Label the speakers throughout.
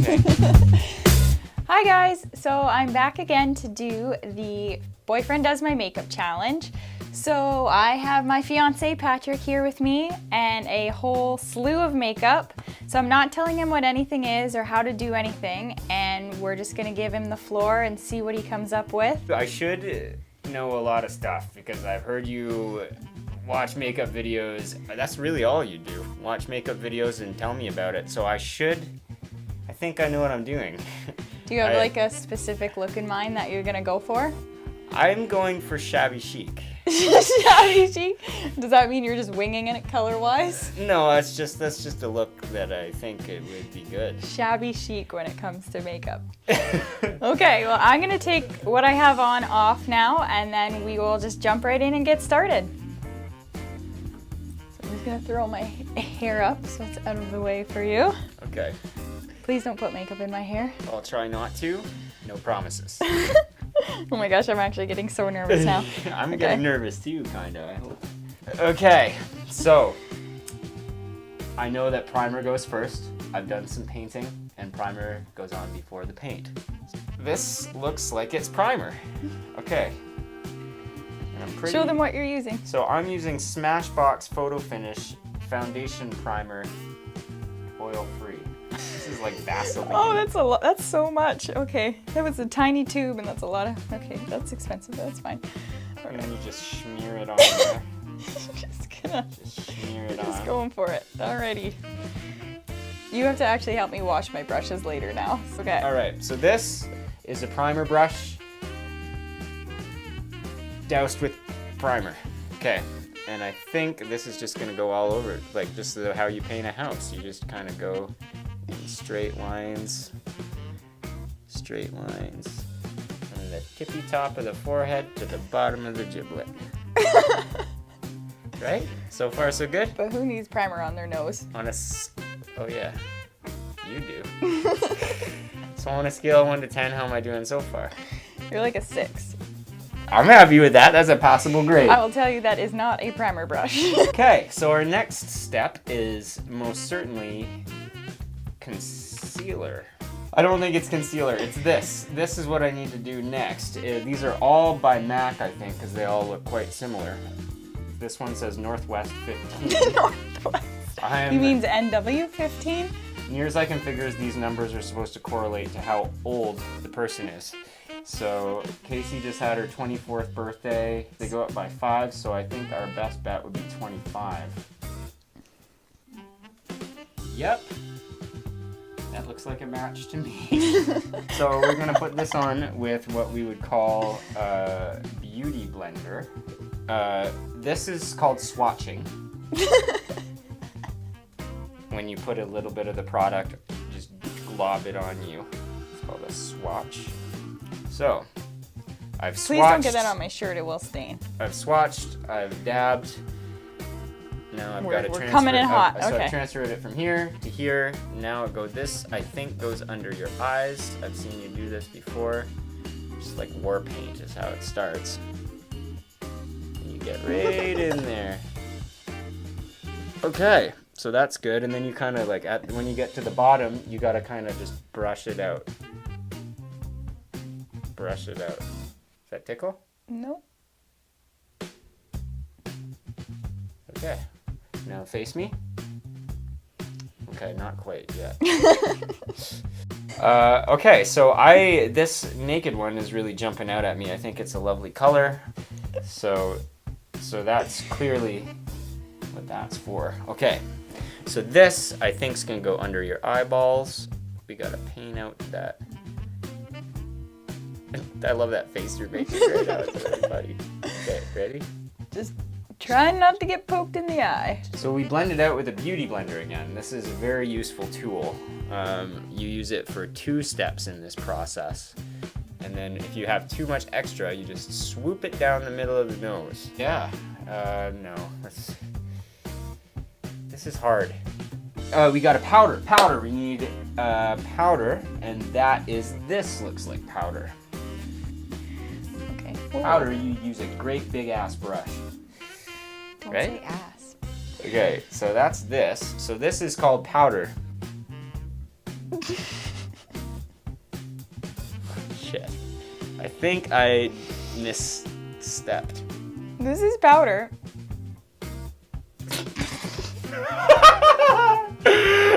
Speaker 1: Okay.
Speaker 2: Hi guys, so I'm back again to do the Boyfriend Does My Makeup challenge. So I have my fiance Patrick here with me and a whole slew of makeup. So I'm not telling him what anything is or how to do anything, and we're just gonna give him the floor and see what he comes up with.
Speaker 1: I should know a lot of stuff because I've heard you watch makeup videos. That's really all you do. Watch makeup videos and tell me about it. So I think I know what I'm doing.
Speaker 2: Do you have like a specific look in mind that you're gonna go for?
Speaker 1: I'm going for shabby chic.
Speaker 2: Shabby chic? Does that mean you're just winging it color-wise?
Speaker 1: No, that's just a look that I think it would be good.
Speaker 2: Shabby chic when it comes to makeup. Okay, well I'm gonna take what I have on off now, and then we will just jump right in and get started. So I'm just gonna throw my hair up so it's out of the way for you.
Speaker 1: Okay.
Speaker 2: Please don't put makeup in my hair.
Speaker 1: I'll try not to. No promises.
Speaker 2: Oh my gosh, I'm actually getting so nervous now.
Speaker 1: I'm getting nervous too, kinda, I hope. Okay, so I know that primer goes first. I've done some painting, and primer goes on before the paint. This looks like it's primer. Okay. And
Speaker 2: Show them what you're using.
Speaker 1: So I'm using Smashbox Photo Finish Foundation Primer, oil-free. This is like Vaseline.
Speaker 2: Oh, that's a lot. That's so much. Okay, that was a tiny tube, and that's a lot of. Okay, that's expensive. But that's fine.
Speaker 1: And then you just smear it on there.
Speaker 2: Just
Speaker 1: smear it on.
Speaker 2: Just going for it. Alrighty. You have to actually help me wash my brushes later now. Okay.
Speaker 1: All right. So this is a primer brush doused with primer. Okay. And I think this is just gonna go all over, like just how you paint a house. You just kind of go in straight lines, from the tippy top of the forehead to the bottom of the giblet. Right? So far, so good?
Speaker 2: But who needs primer on their nose?
Speaker 1: Oh yeah, you do. So on a scale of 1 to 10, how am I doing so far?
Speaker 2: You're like a 6.
Speaker 1: I'm happy with that. That's a passable grade.
Speaker 2: I will tell you that is not a primer brush.
Speaker 1: Okay, so our next step is most certainly concealer. I don't think it's concealer, it's this. This is what I need to do next. These are all by MAC, I think, because they all look quite similar. This one says Northwest 15.
Speaker 2: Northwest. He means NW15?
Speaker 1: Near as I can figure, these numbers are supposed to correlate to how old the person is. So Casey just had her 24th birthday. They go up by 5, so I think our best bet would be 25. Yep. That looks like a match to me. So we're gonna put this on with what we would call a beauty blender. This is called swatching. When you put a little bit of the product, just glob it on you. It's called a swatch. So, I've swatched.
Speaker 2: Please don't get that on my shirt, it will stain.
Speaker 1: I've swatched, I've dabbed. Now I've got to transfer.
Speaker 2: We're coming in hot,
Speaker 1: So
Speaker 2: okay.
Speaker 1: I've transferred it from here to here. Now this, I think, goes under your eyes. I've seen you do this before. Just like war paint is how it starts. And you get right in there. Okay, so that's good. And then you kind of like, when you get to the bottom, you got to kind of just brush it out. Brush it out. Does that tickle?
Speaker 2: Nope.
Speaker 1: Okay. Now face me. Okay, not quite yet. Okay, so this naked one is really jumping out at me. I think it's a lovely color. So that's clearly what that's for. Okay. So this, I think, is gonna go under your eyeballs. We gotta paint out that. I love that face you're making right now. It's really funny. Okay, ready?
Speaker 2: Just trying not to get poked in the eye.
Speaker 1: So we blend it out with a beauty blender again. This is a very useful tool. You use it for 2 steps in this process. And then if you have too much extra, you just swoop it down the middle of the nose. Yeah, no. This is hard. We got a powder. Powder, we need powder, and this looks like powder.
Speaker 2: Okay.
Speaker 1: Powder, you use a great big ass brush.
Speaker 2: Don't
Speaker 1: right?
Speaker 2: say ass.
Speaker 1: Okay, so that's this. So this is called powder. shit. I think I misstepped.
Speaker 2: This is powder.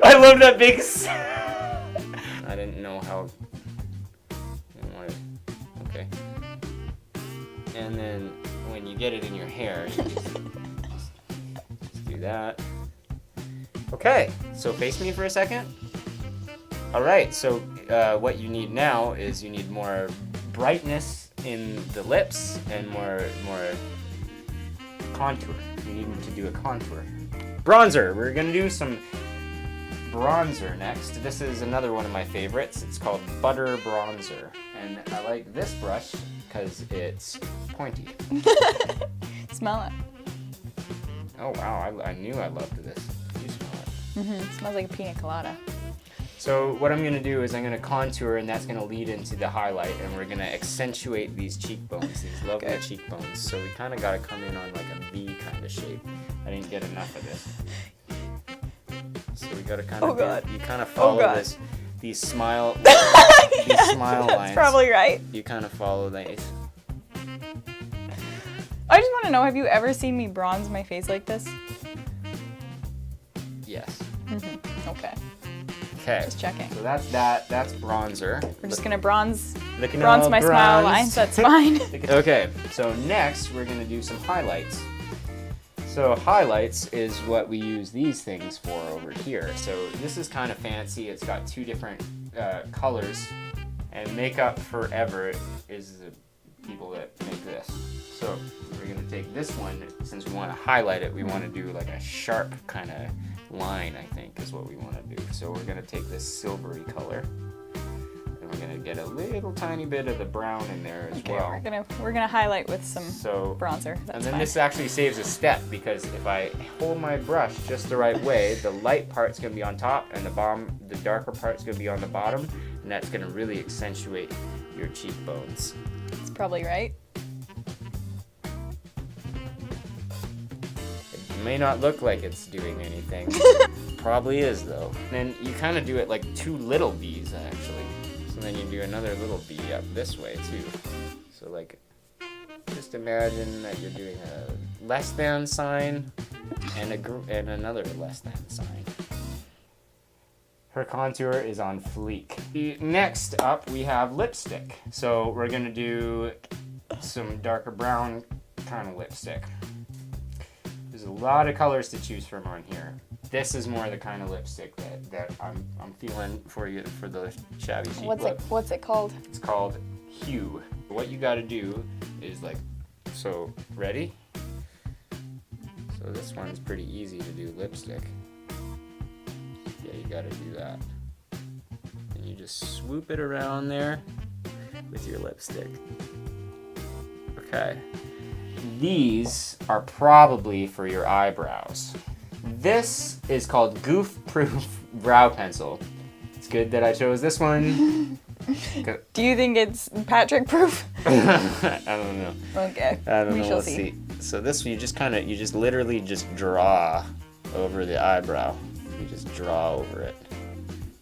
Speaker 1: I love that big I didn't know how. Okay. And then when you get it in your hair, you just do that. Okay, so face me for a second. All right, so what you need now is you need more brightness in the lips and more contour. You need to do a contour. Bronzer. We're gonna do some bronzer next. This is another one of my favorites. It's called Butter Bronzer, and I like this brush because it's pointy.
Speaker 2: Smell it.
Speaker 1: Oh wow, I knew I loved this. You smell it.
Speaker 2: It smells like a pina colada.
Speaker 1: So what I'm gonna do is I'm gonna contour, and that's gonna lead into the highlight, and we're gonna accentuate these cheekbones, these lovely cheekbones. So we kind of gotta come in on like a V kind of shape. I didn't get enough of this. So we gotta kind of you kind of follow these smile smile lines.
Speaker 2: That's probably right.
Speaker 1: You kind of follow these.
Speaker 2: I just want to know, have you ever seen me bronze my face like this?
Speaker 1: Yes.
Speaker 2: Okay.
Speaker 1: Okay.
Speaker 2: Just checking.
Speaker 1: So that's that. That's bronzer.
Speaker 2: We're just gonna bronze
Speaker 1: Looking
Speaker 2: my
Speaker 1: all
Speaker 2: smile
Speaker 1: bronzed.
Speaker 2: lines. That's fine.
Speaker 1: Okay. So next we're gonna do some highlights. So highlights is what we use these things for over here. So this is kind of fancy. It's got two different colors, and Makeup Forever is the people that make this. So we're gonna take this one, since we want to highlight it, we want to do like a sharp kind of line, I think is what we want to do. So we're gonna take this silvery color, and we're gonna get a little tiny bit of the brown in there as well.
Speaker 2: We're gonna highlight with some bronzer. That's
Speaker 1: and then
Speaker 2: fine.
Speaker 1: this actually saves a step, because if I hold my brush just the right way, the light part's gonna be on top, and the darker part's gonna be on the bottom, and that's gonna really accentuate your cheekbones.
Speaker 2: It's probably right.
Speaker 1: It may not look like it's doing anything. Probably is though. And then you kind of do it like two little V's actually. So then you do another little V up this way too. So like, just imagine that you're doing a less than sign and another less than sign. Her contour is on fleek. Next up we have lipstick. So we're gonna do some darker brown kind of lipstick. There's a lot of colors to choose from on here. This is more the kind of lipstick that I'm feeling for you for the shabby chic look.
Speaker 2: What's it called?
Speaker 1: It's called Hue. What you gotta do is ready? So this one's pretty easy to do lipstick. Yeah, you gotta do that. And you just swoop it around there with your lipstick. Okay. These are probably for your eyebrows. This is called Goof Proof Brow Pencil. It's good that I chose this one.
Speaker 2: Do you think it's Patrick proof?
Speaker 1: I don't know.
Speaker 2: Okay.
Speaker 1: I don't know.
Speaker 2: We'll
Speaker 1: Let's see. So this you just literally draw over the eyebrow. You just draw over it,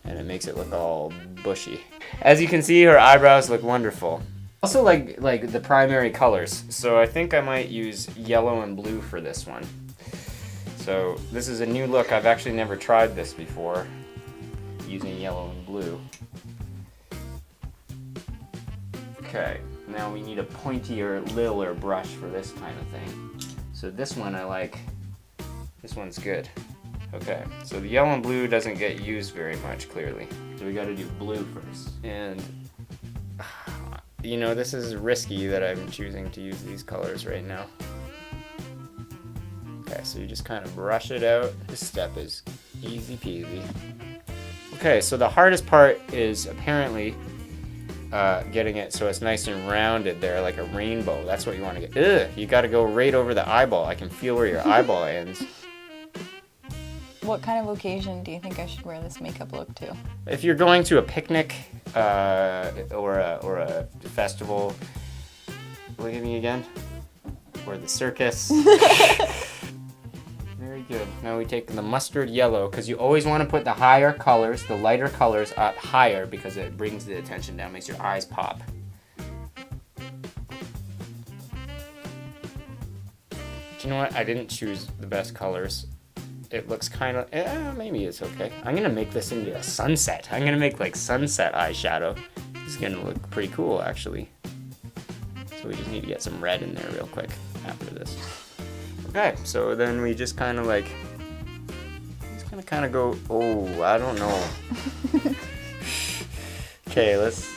Speaker 1: and it makes it look all bushy. As you can see, her eyebrows look wonderful. Also like the primary colors. So I think I might use yellow and blue for this one. So this is a new look. I've actually never tried this before, using yellow and blue. Okay, now we need a pointier, littler brush for this kind of thing. So this one I like. This one's good. Okay, so the yellow and blue doesn't get used very much, clearly. So we gotta do blue first. And you know, this is risky that I'm choosing to use these colors right now. Okay, so you just kind of brush it out. This step is easy peasy. Okay, so the hardest part is apparently getting it so it's nice and rounded there, like a rainbow. That's what you want to get. You got to go right over the eyeball. I can feel where your eyeball ends.
Speaker 2: What kind of occasion do you think I should wear this makeup look to?
Speaker 1: If you're going to a picnic or a festival, look at me again, or the circus. Very good. Now we take the mustard yellow, because you always want to put the higher colors, the lighter colors up higher, because it brings the attention down, makes your eyes pop. you know what? I didn't choose the best colors. It looks kind of, maybe it's okay. I'm gonna make this into a sunset. I'm gonna make like sunset eyeshadow. It's gonna look pretty cool, actually. So we just need to get some red in there real quick after this. Okay, so then we just kind of like, just gonna kind of go, oh, I don't know. Okay, let's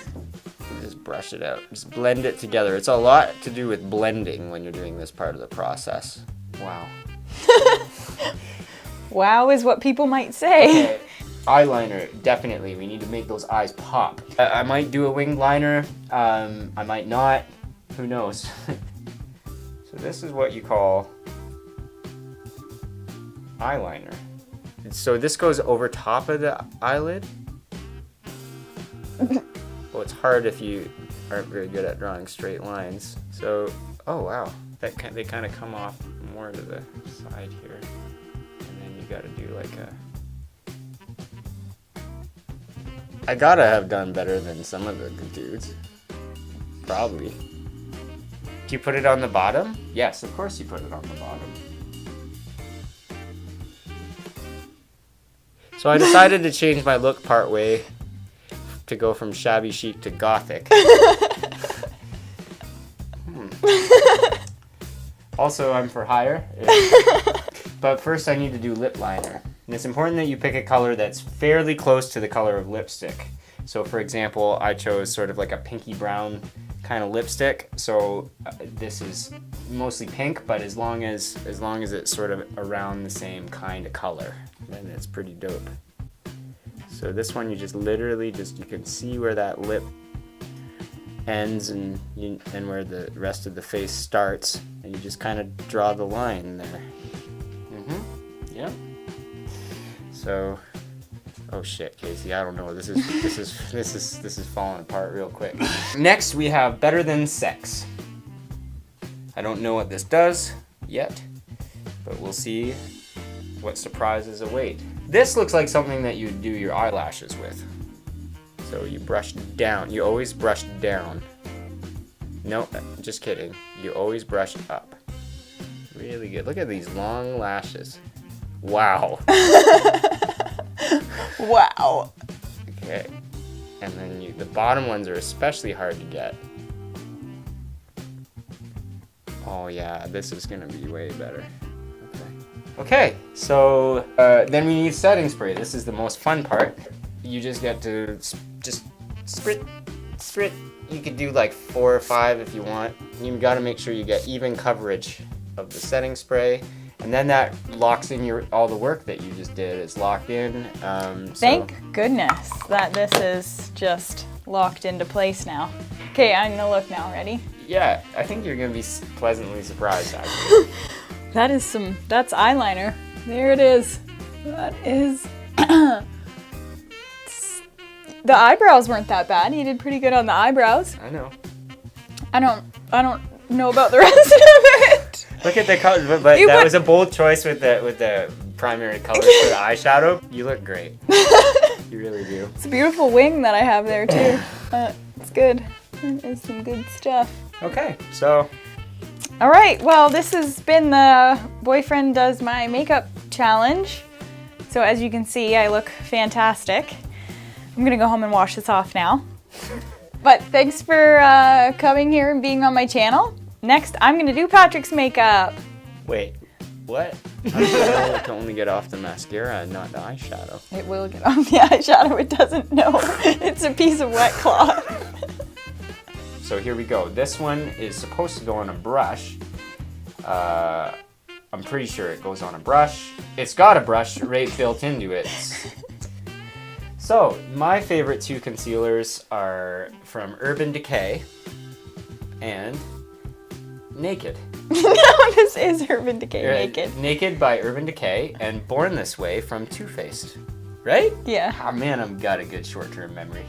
Speaker 1: just brush it out. Just blend it together. It's a lot to do with blending when you're doing this part of the process. Wow.
Speaker 2: Wow is what people might say.
Speaker 1: Okay. Eyeliner, definitely. We need to make those eyes pop. I might do a winged liner. I might not. Who knows? So this is what you call eyeliner. So this goes over top of the eyelid. Well, it's hard if you aren't very good at drawing straight lines. So, oh wow, they kind of come off more to the side here. And then you gotta do like a... I gotta have done better than some of the dudes. Probably. Do you put it on the bottom? Yes, of course you put it on the bottom. So I decided to change my look part way to go from shabby chic to gothic. Also, I'm for hire. But first I need to do lip liner. And it's important that you pick a color that's fairly close to the color of lipstick. So for example, I chose sort of like a pinky brown kind of lipstick. So this is mostly pink, but as long as it's sort of around the same kind of color, then it's pretty dope. So this one you just literally you can see where that lip ends and where the rest of the face starts, and you just kind of draw the line there. Yep. So, oh shit, Casey, I don't know. This is falling apart real quick. Next we have Better Than Sex. I don't know what this does yet, but we'll see what surprises await. This looks like something that you do your eyelashes with. So you brush down. You always brush down. No, just kidding. You always brush up. Really good. Look at these long lashes. Wow.
Speaker 2: Wow.
Speaker 1: Okay. And then the bottom ones are especially hard to get. Oh yeah, this is gonna be way better. Okay, so then we need setting spray. This is the most fun part. You just get to just sprit. You could do like 4 or 5 if you want. You gotta make sure you get even coverage of the setting spray. And then that locks in all the work that you just did. It's locked in.
Speaker 2: Thank goodness that this is just locked into place now. Okay, I'm gonna look now. Ready?
Speaker 1: Yeah, I think you're gonna be pleasantly surprised actually.
Speaker 2: That's eyeliner. There it is. That is. The eyebrows weren't that bad. You did pretty good on the eyebrows.
Speaker 1: I know.
Speaker 2: I don't know about the rest of it.
Speaker 1: Look at the color, but that was a bold choice with the primary colors for the eyeshadow. You look great. You really do.
Speaker 2: It's a beautiful wing that I have there too. It's good. It's some good stuff.
Speaker 1: Okay, so.
Speaker 2: All right, well, this has been the Boyfriend Does My Makeup challenge. So as you can see, I look fantastic. I'm gonna go home and wash this off now. But thanks for coming here and being on my channel. Next, I'm gonna do Patrick's makeup.
Speaker 1: Wait, what? I can only get off the mascara and not the eyeshadow.
Speaker 2: It will get off the eyeshadow, it doesn't know. It's a piece of wet cloth.
Speaker 1: So here we go. This one is supposed to go on a brush. I'm pretty sure it goes on a brush. It's got a brush right built into it. So my favorite 2 concealers are from Urban Decay and Naked.
Speaker 2: No, this is Urban Decay Naked.
Speaker 1: Naked by Urban Decay and Born This Way from Too Faced. Right?
Speaker 2: Yeah.
Speaker 1: Oh man, I've got a good short-term memory.